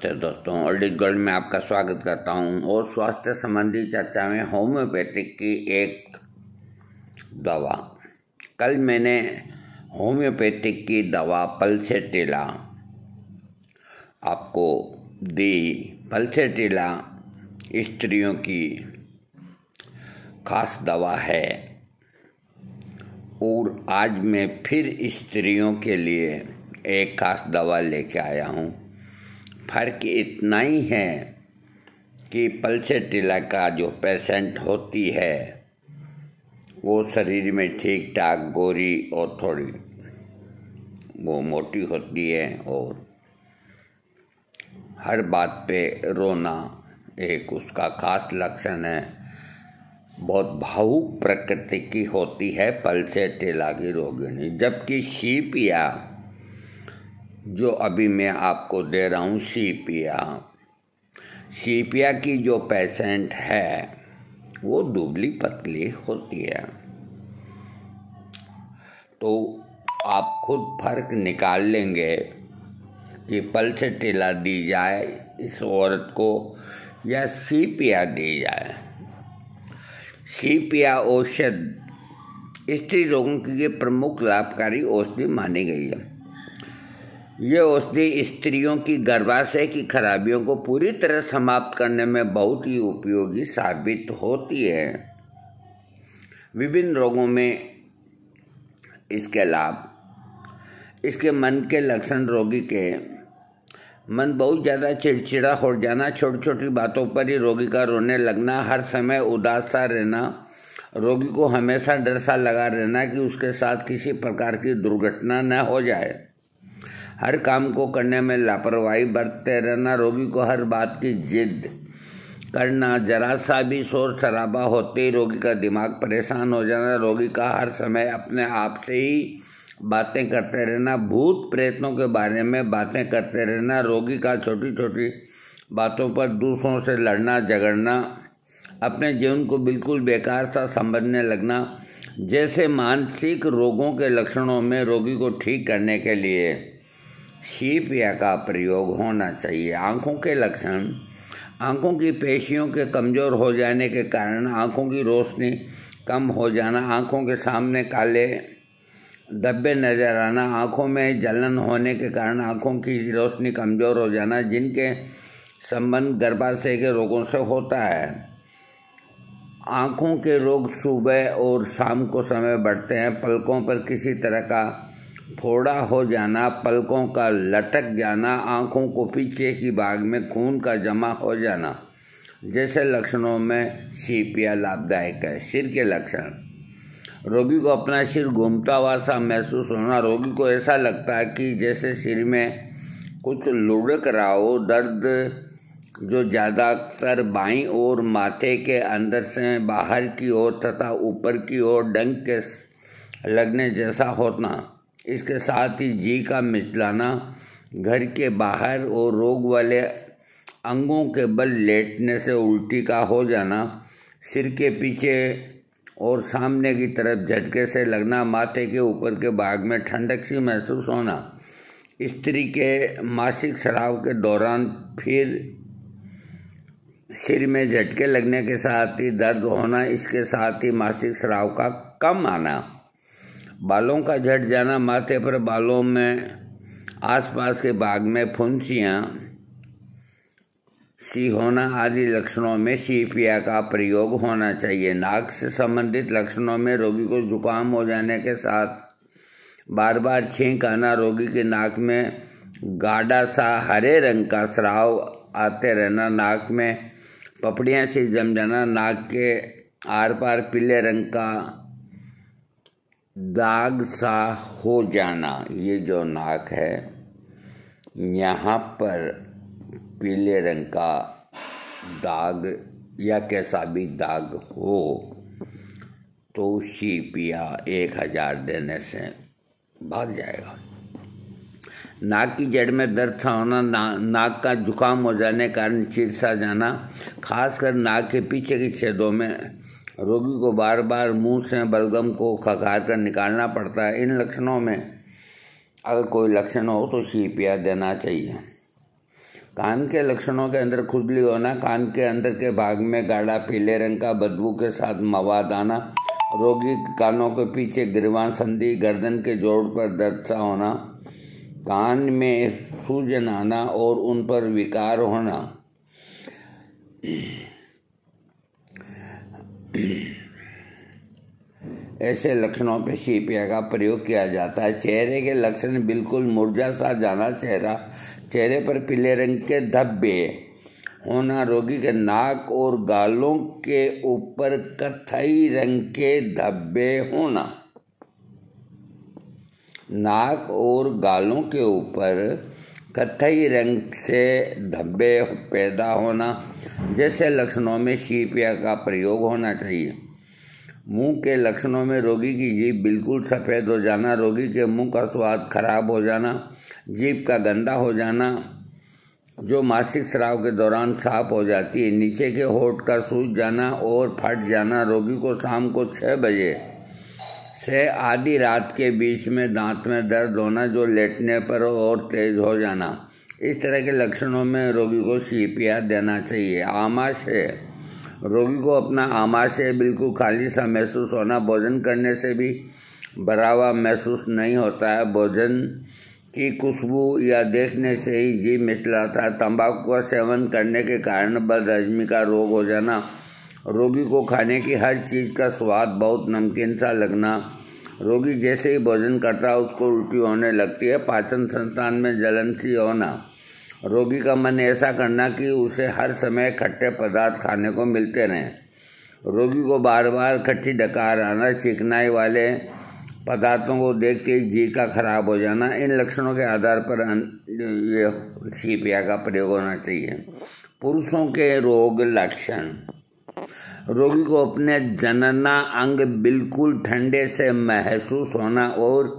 नमस्ते दोस्तों, audit gold में आपका स्वागत करता हूं। और स्वास्थ्य संबंधी चर्चा में होम्योपैथिक की एक दवा। कल मैंने होम्योपैथिक की दवा पल्सेटिला आपको दी। पल्सेटिला स्त्रियों की खास दवा है और आज मैं फिर स्त्रियों के लिए एक खास दवा लेके आया हूँ। फर्क इतना ही है कि पल्सेटिला का जो पेशेंट होती है वो शरीर में ठीक ठाक गोरी और थोड़ी वो मोटी होती है और हर बात पे रोना एक उसका खास लक्षण है। बहुत भावुक प्रकृति की होती है पल्सेटिला की रोगिणी। जबकि सीपिया जो अभी मैं आपको दे रहा हूँ, सीपिया की जो पेशेंट है वो दुबली पतली होती है। तो आप खुद फर्क निकाल लेंगे कि पल्सेटिला दी जाए इस औरत को या सीपिया दी जाए। सीपिया औषध स्त्री रोगों की प्रमुख लाभकारी औषधि मानी गई है। ये औषधि स्त्रियों की गर्भाशय की खराबियों को पूरी तरह समाप्त करने में बहुत ही उपयोगी साबित होती है। विभिन्न रोगों में इसके लाभ। इसके मन के लक्षण: रोगी के मन बहुत ज़्यादा चिड़चिड़ा हो जाना, छोटी छोटी बातों पर ही रोगी का रोने लगना, हर समय उदास सा रहना, रोगी को हमेशा डर सा लगा रहना कि उसके साथ किसी प्रकार की दुर्घटना न हो जाए, हर काम को करने में लापरवाही बरतते रहना, रोगी को हर बात की जिद करना, जरा सा भी शोर शराबा होते ही रोगी का दिमाग परेशान हो जाना, रोगी का हर समय अपने आप से ही बातें करते रहना, भूत प्रेतों के बारे में बातें करते रहना, रोगी का छोटी छोटी बातों पर दूसरों से लड़ना झगड़ना, अपने जीवन को बिल्कुल बेकार सा समझने लगना जैसे मानसिक रोगों के लक्षणों में रोगी को ठीक करने के लिए सीपिया का प्रयोग होना चाहिए। आँखों के लक्षण: आँखों की पेशियों के कमज़ोर हो जाने के कारण आँखों की रोशनी कम हो जाना, आँखों के सामने काले धब्बे नज़र आना, आँखों में जलन होने के कारण आँखों की रोशनी कमज़ोर हो जाना, जिनके संबंध गर्भाशय के रोगों से होता है। आँखों के रोग सुबह और शाम को समय बढ़ते हैं। पलकों पर किसी तरह का फोड़ा हो जाना, पलकों का लटक जाना, आँखों को पीछे की भाग में खून का जमा हो जाना जैसे लक्षणों में सीपिया लाभदायक है। सिर के लक्षण: रोगी को अपना सिर घूमता हुआ सा महसूस होना, रोगी को ऐसा लगता है कि जैसे सिर में कुछ लुढ़क रहा हो, दर्द जो ज़्यादातर बाईं ओर माथे के अंदर से बाहर की ओर तथा ऊपर की ओर डंक के लगने जैसा होना, इसके साथ ही जी का मिचलाना, घर के बाहर और रोग वाले अंगों के बल लेटने से उल्टी का हो जाना, सिर के पीछे और सामने की तरफ झटके से लगना, माथे के ऊपर के भाग में ठंडक सी महसूस होना, स्त्री के मासिक स्राव के दौरान फिर सिर में झटके लगने के साथ ही दर्द होना, इसके साथ ही मासिक स्राव का कम आना, बालों का झड़ जाना, माथे पर बालों में आसपास के भाग में फुंसियाँ सी होना आदि लक्षणों में सीपिया का प्रयोग होना चाहिए। नाक से संबंधित लक्षणों में रोगी को जुकाम हो जाने के साथ बार बार छींक आना, रोगी के नाक में गाढ़ा सा हरे रंग का स्राव आते रहना, नाक में पपड़ियाँ सी जम जाना, नाक के आर पार पीले रंग का दाग सा हो जाना। ये जो नाक है यहाँ पर पीले रंग का दाग या कैसा भी दाग हो तो सीपिया 1000 देने से भाग जाएगा। नाक की जड़ में दर्द सा होना, नाक का जुकाम हो जाने के कारण चिर सा जाना, खासकर नाक के पीछे के छेदों में रोगी को बार बार मुंह से बलगम को खकार कर निकालना पड़ता है। इन लक्षणों में अगर कोई लक्षण हो तो सीपिया देना चाहिए। कान के लक्षणों के अंदर खुजली होना, कान के अंदर के भाग में गाढ़ा पीले रंग का बदबू के साथ मवाद आना, रोगी कानों के पीछे गिरवान संधि, गर्दन के जोड़ पर दर्द सा होना, कान में सूजन आना और उन पर विकार होना। ऐसे लक्षणों पर शीपिया का प्रयोग किया जाता है। चेहरे के लक्षण बिल्कुल मुरझा सा जाना चेहरा, चेहरे पर पीले रंग के धब्बे होना, रोगी के नाक और गालों के ऊपर कत्थई रंग के धब्बे होना, नाक और गालों के ऊपर कत्थई रंग से धब्बे पैदा होना, जैसे लक्षणों में शीपिया का प्रयोग होना चाहिए। मुंह के लक्षणों में रोगी की जीभ बिल्कुल सफ़ेद हो जाना, रोगी के मुंह का स्वाद खराब हो जाना, जीभ का गंदा हो जाना जो मासिक स्राव के दौरान साफ हो जाती है, नीचे के होंठ का सूज जाना और फट जाना, रोगी को शाम को 6 बजे से आधी रात के बीच में दांत में दर्द होना जो लेटने पर और तेज हो जाना। इस तरह के लक्षणों में रोगी को शीपिया देना चाहिए। आमाशय, रोगी को अपना आमाशय बिल्कुल खाली सा महसूस होना, भोजन करने से भी भरा हुआ महसूस नहीं होता है, भोजन की खुशबू या देखने से ही जीभ मिचलाता है, तंबाकू का सेवन करने के कारण बदहजमी का रोग हो जाना, रोगी को खाने की हर चीज़ का स्वाद बहुत नमकीन सा लगना, रोगी जैसे ही भोजन करता है उसको उल्टी होने लगती है, पाचन संस्थान में जलन सी होना, रोगी का मन ऐसा करना कि उसे हर समय खट्टे पदार्थ खाने को मिलते रहें, रोगी को बार बार खट्टी डकार आना, चिकनाई वाले पदार्थों को देखते ही जी का खराब हो जाना। इन लक्षणों के आधार पर ये शीपिया का प्रयोग होना चाहिए। पुरुषों के रोग लक्षण, रोगी को अपने जनना अंग बिल्कुल ठंडे से महसूस होना और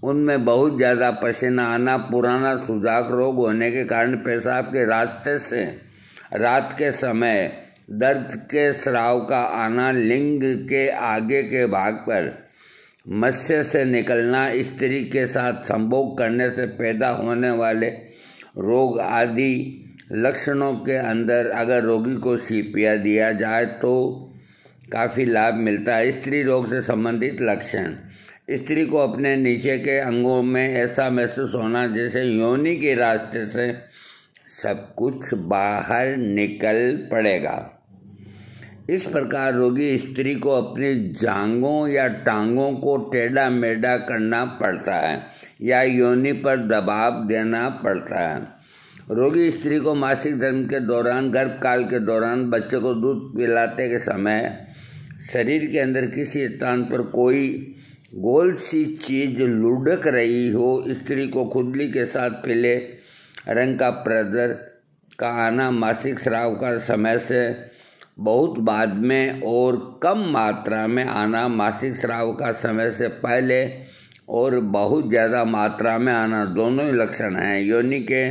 उनमें बहुत ज़्यादा पसीना आना, पुराना सुजाक रोग होने के कारण पेशाब के रास्ते से रात के समय दर्द के स्राव का आना, लिंग के आगे के भाग पर मत्स्य से निकलना, स्त्री के साथ संभोग करने से पैदा होने वाले रोग आदि लक्षणों के अंदर अगर रोगी को शीपिया दिया जाए तो काफ़ी लाभ मिलता है। स्त्री रोग से संबंधित लक्षण, स्त्री को अपने नीचे के अंगों में ऐसा महसूस होना जैसे योनि के रास्ते से सब कुछ बाहर निकल पड़ेगा। इस प्रकार रोगी स्त्री को अपनी जांघों या टांगों को टेढ़ा मेढ़ा करना पड़ता है या योनि पर दबाव देना पड़ता है। रोगी स्त्री को मासिक धर्म के दौरान, गर्भकाल के दौरान, बच्चे को दूध पिलाते के समय शरीर के अंदर किसी स्थान पर कोई गोल सी चीज लुढ़क रही हो, स्त्री को खुजली के साथ पीले रंग का प्रदर का आना, मासिक स्राव का समय से बहुत बाद में और कम मात्रा में आना, मासिक स्राव का समय से पहले और बहुत ज़्यादा मात्रा में आना, दोनों ही लक्षण हैं। योनि के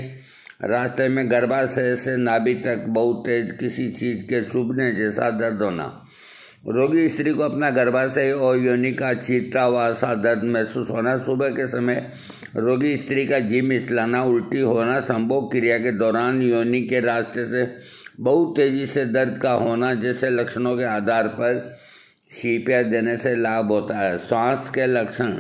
रास्ते में गर्भाशय से नाभि तक बहुत तेज किसी चीज़ के चुभने जैसा दर्द होना, रोगी स्त्री को अपना गर्भाशय और योनि का चीरता हुआ सा दर्द महसूस होना, सुबह के समय रोगी स्त्री का जीभ मिचलाना, उल्टी होना, संभोग क्रिया के दौरान योनि के रास्ते से बहुत तेजी से दर्द का होना, जैसे लक्षणों के आधार पर शीपिया देने से लाभ होता है। श्वास के लक्षण,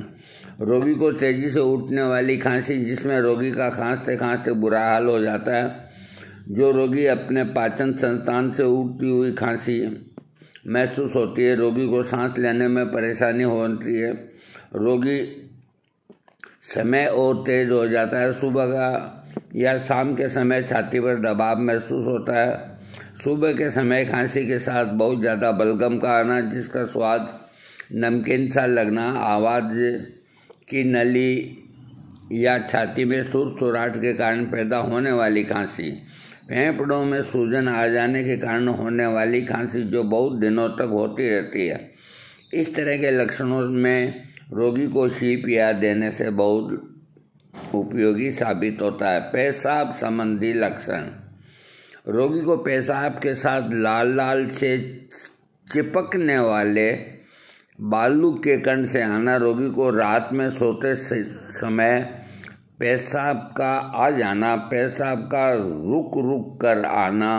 रोगी को तेजी से उठने वाली खांसी जिसमें रोगी का खांसते खांसते बुरा हाल हो जाता है, जो रोगी अपने पाचन संस्थान से उठती हुई खांसी महसूस होती है, रोगी को सांस लेने में परेशानी होती है, रोगी समय और तेज हो जाता है, सुबह का या शाम के समय छाती पर दबाव महसूस होता है, सुबह के समय खांसी के साथ बहुत ज़्यादा बलगम का आना जिसका स्वाद नमकीन सा लगना, आवाज़ की नली या छाती में सुरसुराहट के कारण पैदा होने वाली खांसी, फेफड़ों में सूजन आ जाने के कारण होने वाली खांसी जो बहुत दिनों तक होती रहती है। इस तरह के लक्षणों में रोगी को शीपिया देने से बहुत उपयोगी साबित होता है। पेशाब संबंधी लक्षण, रोगी को पेशाब के साथ लाल लाल से चिपकने वाले बालू के कण से आना, रोगी को रात में सोते समय पेशाब का आ जाना, पेशाब का रुक रुक कर आना,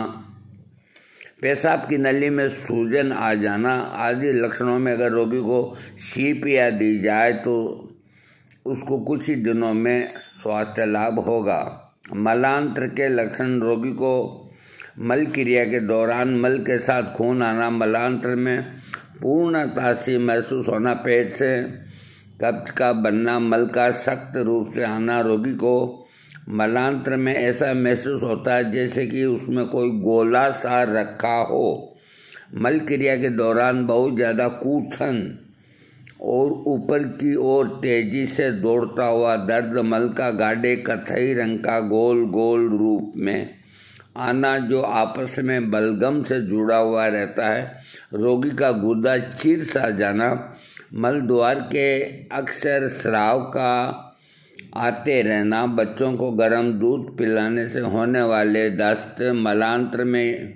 पेशाब की नली में सूजन आ जाना आदि लक्षणों में अगर रोगी को सीपिया दी जाए तो उसको कुछ ही दिनों में स्वास्थ्य लाभ होगा। मलांत्र के लक्षण: रोगी को मल क्रिया के दौरान मल के साथ खून आना, मलांत्र में पूर्णता से महसूस होना, पेट से कब्ज का बनना, मल का सख्त रूप से आना। रोगी को मलांत्र में ऐसा महसूस होता है जैसे कि उसमें कोई गोला सा रखा हो। मल क्रिया के दौरान बहुत ज़्यादा कूथन और ऊपर की ओर तेजी से दौड़ता हुआ दर्द, मल का गाढ़े कथई रंग का गोल गोल रूप में आना जो आपस में बलगम से जुड़ा हुआ रहता है। रोगी का गुर्दा चिर सा जाना, मल द्वार के अक्सर स्राव का आते रहना, बच्चों को गर्म दूध पिलाने से होने वाले दस्त, मलांत्र में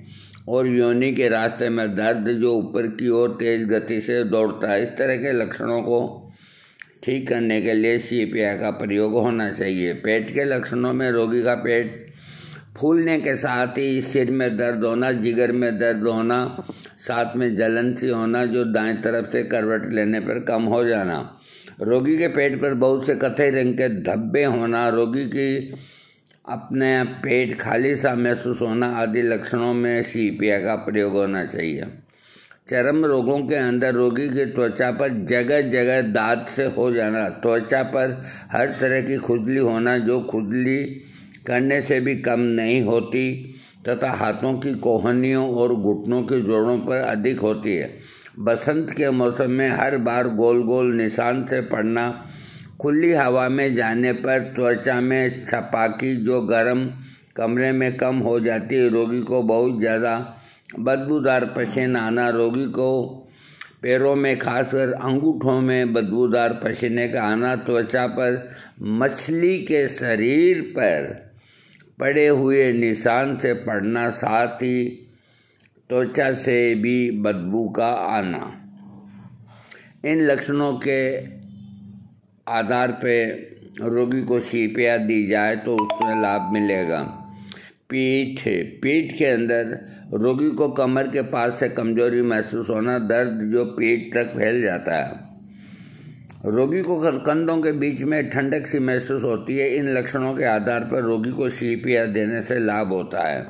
और योनि के रास्ते में दर्द जो ऊपर की ओर तेज गति से दौड़ता है। इस तरह के लक्षणों को ठीक करने के लिए सीपिया का प्रयोग होना चाहिए। पेट के लक्षणों में रोगी का पेट फूलने के साथ ही सिर में दर्द होना, जिगर में दर्द होना, साथ में जलन सी होना जो दाएं तरफ से करवट लेने पर कम हो जाना, रोगी के पेट पर बहुत से कथई रंग के धब्बे होना, रोगी की अपने पेट खाली सा महसूस होना आदि लक्षणों में सीपिया का प्रयोग होना चाहिए। चर्म रोगों के अंदर रोगी की त्वचा पर जगह जगह दाद से हो जाना, त्वचा पर हर तरह की खुजली होना जो खुजली करने से भी कम नहीं होती तथा हाथों की कोहनियों और घुटनों के जोड़ों पर अधिक होती है। बसंत के मौसम में हर बार गोल गोल निशान से पड़ना, खुली हवा में जाने पर त्वचा में छपाकी जो गर्म कमरे में कम हो जाती है, रोगी को बहुत ज़्यादा बदबूदार पसीना आना, रोगी को पैरों में खासकर अंगूठों में बदबूदार पसीने का आना, त्वचा पर मछली के शरीर पर पड़े हुए निशान से पड़ना, साथ ही त्वचा से भी बदबू का आना। इन लक्षणों के आधार पर रोगी को सीपिया दी जाए तो उसमें लाभ मिलेगा। पीठ के अंदर रोगी को कमर के पास से कमजोरी महसूस होना, दर्द जो पीठ तक फैल जाता है, रोगी को कंधों के बीच में ठंडक सी महसूस होती है। इन लक्षणों के आधार पर रोगी को सीपिया देने से लाभ होता है।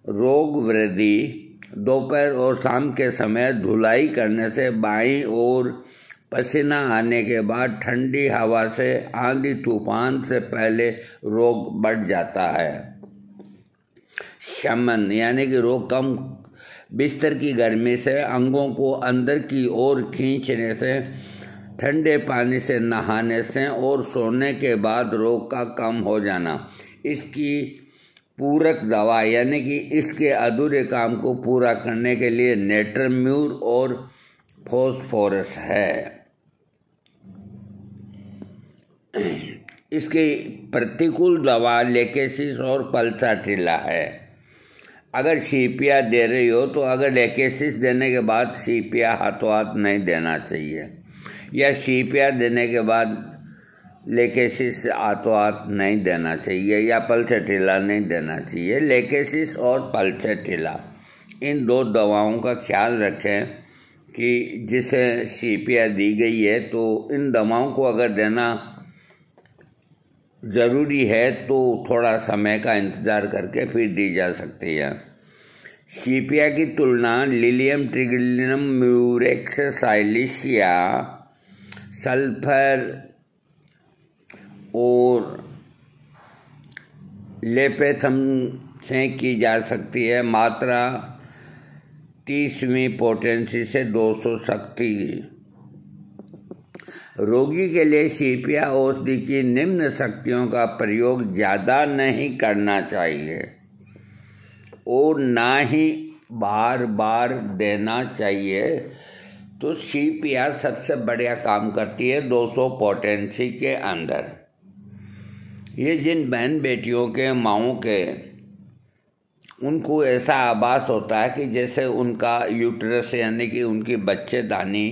रोग वृद्धि: दोपहर और शाम के समय धुलाई करने से बाईं ओर पसीना आने के बाद ठंडी हवा से आंधी तूफान से पहले रोग बढ़ जाता है। शमन यानी कि रोग कम, बिस्तर की गर्मी से, अंगों को अंदर की ओर खींचने से, ठंडे पानी से नहाने से और सोने के बाद रोग का कम हो जाना। इसकी पूरक दवा यानी कि इसके अधूरे काम को पूरा करने के लिए नेट्रम्यूर और फॉस्फोरस है। इसकी प्रतिकूल दवा लेकेसिस और पल्साट्रिला है। अगर सीपिया दे रही हो तो अगर लेकेसिस देने के बाद सीपिया हाथों हाथ नहीं देना चाहिए, या सीपिया देने के बाद लेकेसिस हाथों हाथ नहीं देना चाहिए, या पल्साट्रिला नहीं देना चाहिए। लेकेसिस और पल्साट्रिला इन दो दवाओं का ख्याल रखें कि जिसे सीपिया दी गई है तो इन दवाओं को अगर देना ज़रूरी है तो थोड़ा समय का इंतज़ार करके फिर दी जा सकती है। सीपिया की तुलना लिलियम ट्रिगिलिनम म्यूरेक्स साइलिस या सल्फर और लेपेथम से की जा सकती है। मात्रा 30वीं पोटेंसी से 200 शक्ति। रोगी के लिए सीपिया औषधि की निम्न शक्तियों का प्रयोग ज़्यादा नहीं करना चाहिए और ना ही बार बार देना चाहिए। तो सीपिया सबसे बढ़िया काम करती है 200 पोटेंसी के अंदर। ये जिन बहन बेटियों के माओं के उनको ऐसा आभास होता है कि जैसे उनका यूट्रस यानी कि उनकी बच्चेदानी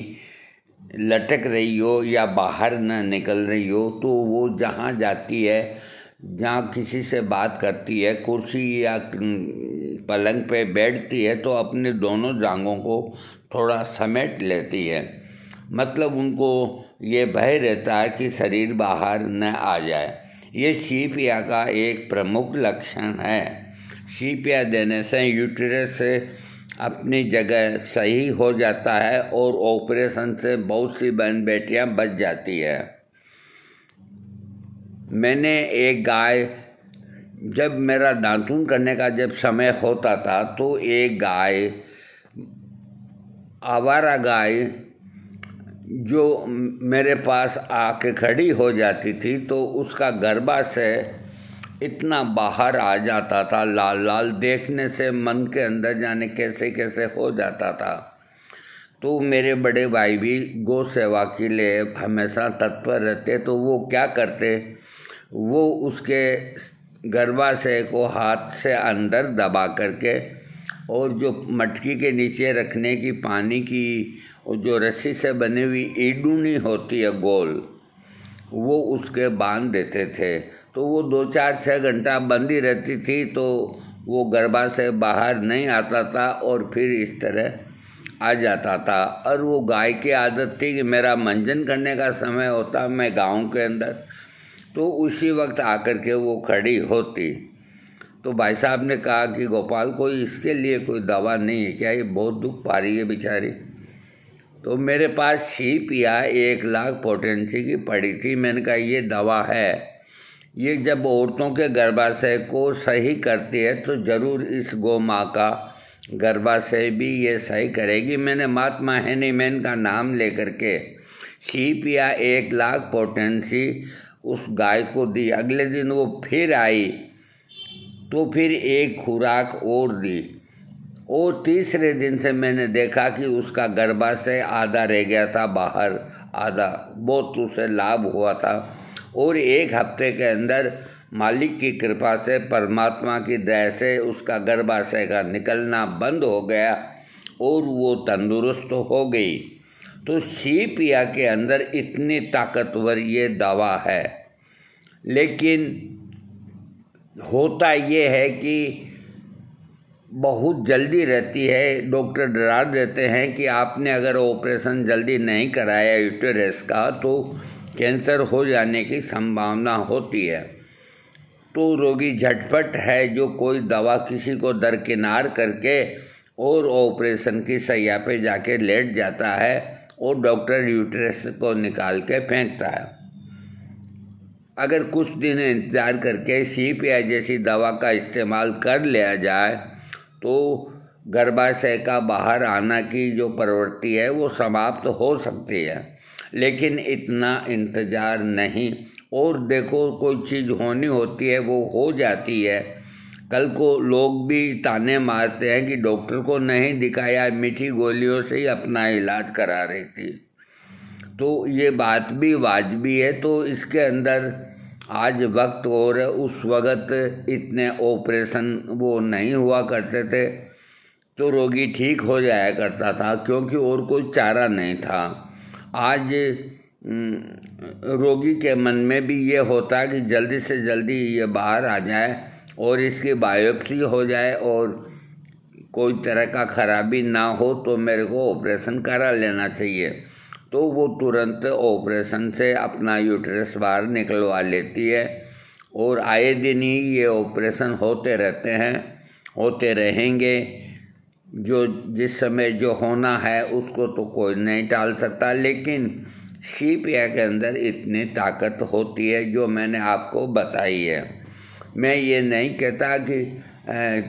लटक रही हो या बाहर न निकल रही हो, तो वो जहाँ जाती है, जहाँ किसी से बात करती है, कुर्सी या पलंग पे बैठती है, तो अपने दोनों जांघों को थोड़ा समेट लेती है। मतलब उनको ये भय रहता है कि शरीर बाहर न आ जाए। ये शीपिया का एक प्रमुख लक्षण है। शीपिया देने से यूट्रस से अपनी जगह सही हो जाता है और ऑपरेशन से बहुत सी बहन बेटियां बच जाती है। मैंने एक गाय, जब मेरा दातून करने का जब समय होता था, तो एक गाय, आवारा गाय, जो मेरे पास आके खड़ी हो जाती थी, तो उसका गर्भाशय इतना बाहर आ जाता था, लाल लाल, देखने से मन के अंदर जाने कैसे कैसे हो जाता था। तो मेरे बड़े भाई भी गौ सेवा के लिए हमेशा तत्पर रहते। तो वो क्या करते, वो उसके गर्भाशय को हाथ से अंदर दबा करके, और जो मटकी के नीचे रखने की पानी की और जो रस्सी से बनी हुई ईडूनी होती है गोल, वो उसके बांध देते थे। तो वो 2-4-6 घंटा बंदी रहती थी, तो वो गर्भाशय बाहर नहीं आता था और फिर इस तरह आ जाता था। और वो गाय की आदत थी कि मेरा मंजन करने का समय होता, मैं गांव के अंदर, तो उसी वक्त आकर के वो खड़ी होती। तो भाई साहब ने कहा कि गोपाल, कोई इसके लिए कोई दवा नहीं है क्या? ये बहुत दुख पा रही है बेचारी। तो मेरे पास शीपिया 1 लाख पोटेंसी की पड़ी थी। मैंने कहा ये दवा है, ये जब औरतों के गर्भाशय को सही करती है तो ज़रूर इस गौ माँ का गर्भाशय भी ये सही करेगी। मैंने महात्मा हेनीमैन का नाम लेकर के शीपिया 1 लाख पोटेंसी उस गाय को दी। अगले दिन वो फिर आई, तो फिर एक खुराक और दी, और तीसरे दिन से मैंने देखा कि उसका गर्भाशय आधा रह गया था बाहर, आधा, बहुत उसे लाभ हुआ था। और 1 हफ्ते के अंदर मालिक की कृपा से, परमात्मा की दया से, उसका गर्भाशय का निकलना बंद हो गया और वो तंदुरुस्त हो गई। तो शीपिया के अंदर इतनी ताकतवर ये दवा है। लेकिन होता ये है कि बहुत जल्दी रहती है। डॉक्टर डरा देते हैं कि आपने अगर ऑपरेशन जल्दी नहीं कराया यूटेरस का, तो कैंसर हो जाने की संभावना होती है। तो रोगी झटपट है जो कोई दवा किसी को दरकिनार करके और ऑपरेशन की सैया पे जाके लेट जाता है और डॉक्टर यूटेरस को निकाल के फेंकता है। अगर कुछ दिन इंतज़ार करके शीपिया जैसी दवा का इस्तेमाल कर लिया जाए, तो गर्भाशय का बाहर आना की जो प्रवृत्ति है वो समाप्त हो सकती है। लेकिन इतना इंतज़ार नहीं। और देखो, कोई चीज़ होनी होती है वो हो जाती है। कल को लोग भी ताने मारते हैं कि डॉक्टर को नहीं दिखाया, मीठी गोलियों से ही अपना इलाज करा रही थी। तो ये बात भी वाजिबी है। तो इसके अंदर आज वक्त और उस वक्त इतने ऑपरेशन वो नहीं हुआ करते थे, तो रोगी ठीक हो जाया करता था, क्योंकि और कोई चारा नहीं था। आज रोगी के मन में भी ये होता है कि जल्दी से जल्दी ये बाहर आ जाए और इसकी बायोप्सी हो जाए और कोई तरह का खराबी ना हो, तो मेरे को ऑपरेशन करा लेना चाहिए। तो वो तुरंत ऑपरेशन से अपना यूट्रस बाहर निकलवा लेती है। और आए दिन ही ये ऑपरेशन होते रहते हैं, होते रहेंगे। जो जिस समय जो होना है उसको तो कोई नहीं टाल सकता। लेकिन शीपिया के अंदर इतनी ताकत होती है जो मैंने आपको बताई है। मैं ये नहीं कहता कि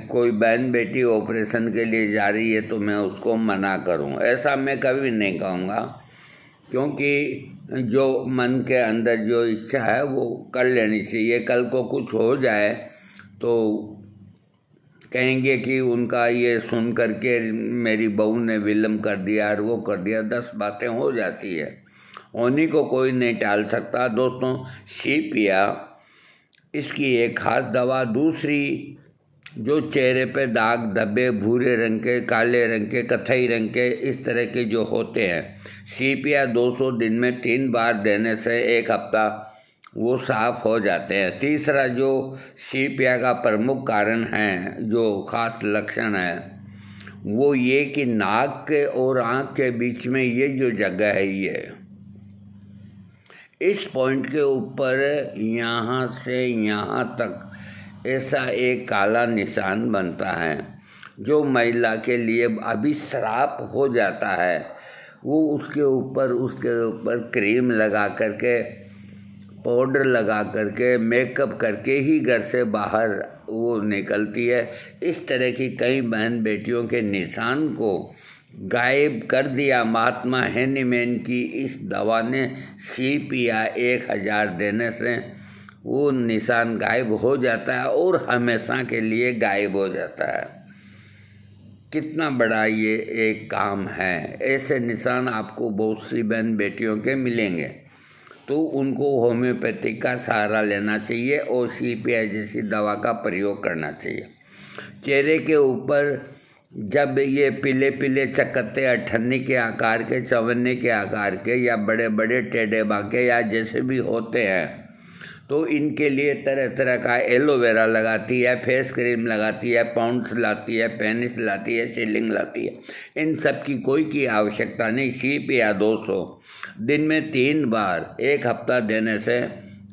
कोई बहन बेटी ऑपरेशन के लिए जा रही है तो मैं उसको मना करूं, ऐसा मैं कभी नहीं कहूँगा। क्योंकि जो मन के अंदर जो इच्छा है वो कर लेनी चाहिए। कल को कुछ हो जाए तो कहेंगे कि उनका ये सुन करके मेरी बहू ने विलम्ब कर दिया और वो कर दिया, 10 बातें हो जाती है। होनी को कोई नहीं टाल सकता। दोस्तों, शीपिया इसकी एक खास दवा। दूसरी, जो चेहरे पे दाग धब्बे भूरे रंग के, काले रंग के, कथई रंग के, इस तरह के जो होते हैं, CPR 200 दिन में 3 बार देने से 1 हफ्ता वो साफ हो जाते हैं। तीसरा जो CPR का प्रमुख कारण है, जो खास लक्षण है, वो ये कि नाक के और आँख के बीच में ये जो जगह है, ये इस पॉइंट के ऊपर यहाँ से यहाँ तक ऐसा एक काला निशान बनता है, जो महिला के लिए अभी श्राप हो जाता है। वो उसके ऊपर क्रीम लगा करके, पाउडर लगा करके, मेकअप करके ही घर से बाहर वो निकलती है। इस तरह की कई बहन बेटियों के निशान को गायब कर दिया महात्मा हेनीमैन की इस दवा ने। CPR 1000 देने से वो निशान गायब हो जाता है और हमेशा के लिए गायब हो जाता है। कितना बड़ा ये एक काम है। ऐसे निशान आपको बहुत सी बहन बेटियों के मिलेंगे, तो उनको होम्योपैथिक का सहारा लेना चाहिए और CPR जैसी दवा का प्रयोग करना चाहिए। चेहरे के ऊपर जब ये पीले पीले चकत्ते अठन्नी के आकार के, चवन्नी के आकार के, या बड़े बड़े टेढ़े बांके या जैसे भी होते हैं, तो इनके लिए तरह तरह का एलोवेरा लगाती है, फेस क्रीम लगाती है, पाउंड्स लाती है, पेनिस लाती है, सीलिंग लाती है। इन सब की कोई की आवश्यकता नहीं। CPR 200 दिन में 3 बार 1 हफ्ता देने से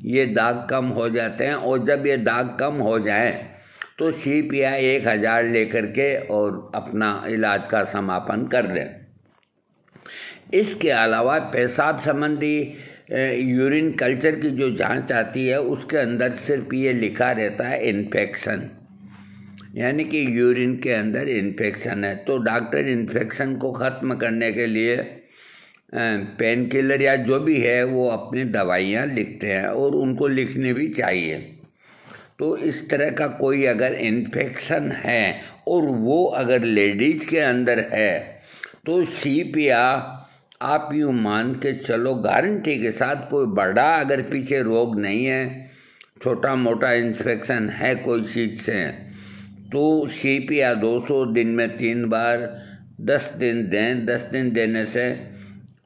ये दाग कम हो जाते हैं। और जब ये दाग कम हो जाए तो CPR 1000 लेकर के और अपना इलाज का समापन कर दें। इसके अलावा पेशाब संबंधी यूरिन कल्चर की जो जांच आती है, उसके अंदर सिर्फ ये लिखा रहता है इन्फेक्शन, यानी कि यूरिन के अंदर इन्फेक्शन है। तो डॉक्टर इन्फेक्शन को ख़त्म करने के लिए पेन किलर या जो भी है वो अपनी दवाइयाँ लिखते हैं, और उनको लिखनी भी चाहिए। तो इस तरह का कोई अगर इन्फेक्शन है और वो अगर लेडीज के अंदर है, तो CPR आप यूँ मान के चलो गारंटी के साथ, कोई बड़ा अगर पीछे रोग नहीं है, छोटा मोटा इन्फेक्शन है कोई चीज़ से, तो CPR 200 दिन में 3 बार 10 दिन दें। 10 दिन देने से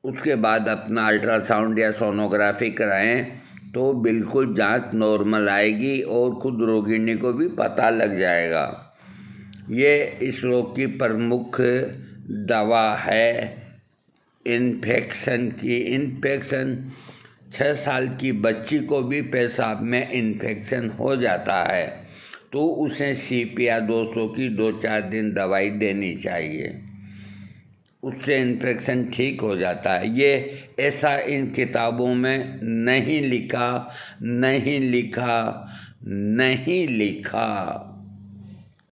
उसके बाद अपना अल्ट्रासाउंड या सोनोग्राफी कराएं, तो बिल्कुल जांच नॉर्मल आएगी और खुद रोगिणी को भी पता लग जाएगा। ये इस रोग की प्रमुख दवा है इन्फेक्शन की। इन्फेक्शन 6 साल की बच्ची को भी पेशाब में इन्फेक्शन हो जाता है, तो उसे CPR 200 की 2-4 दिन दवाई देनी चाहिए, उससे इन्फेक्शन ठीक हो जाता है। ये ऐसा इन किताबों में नहीं लिखा।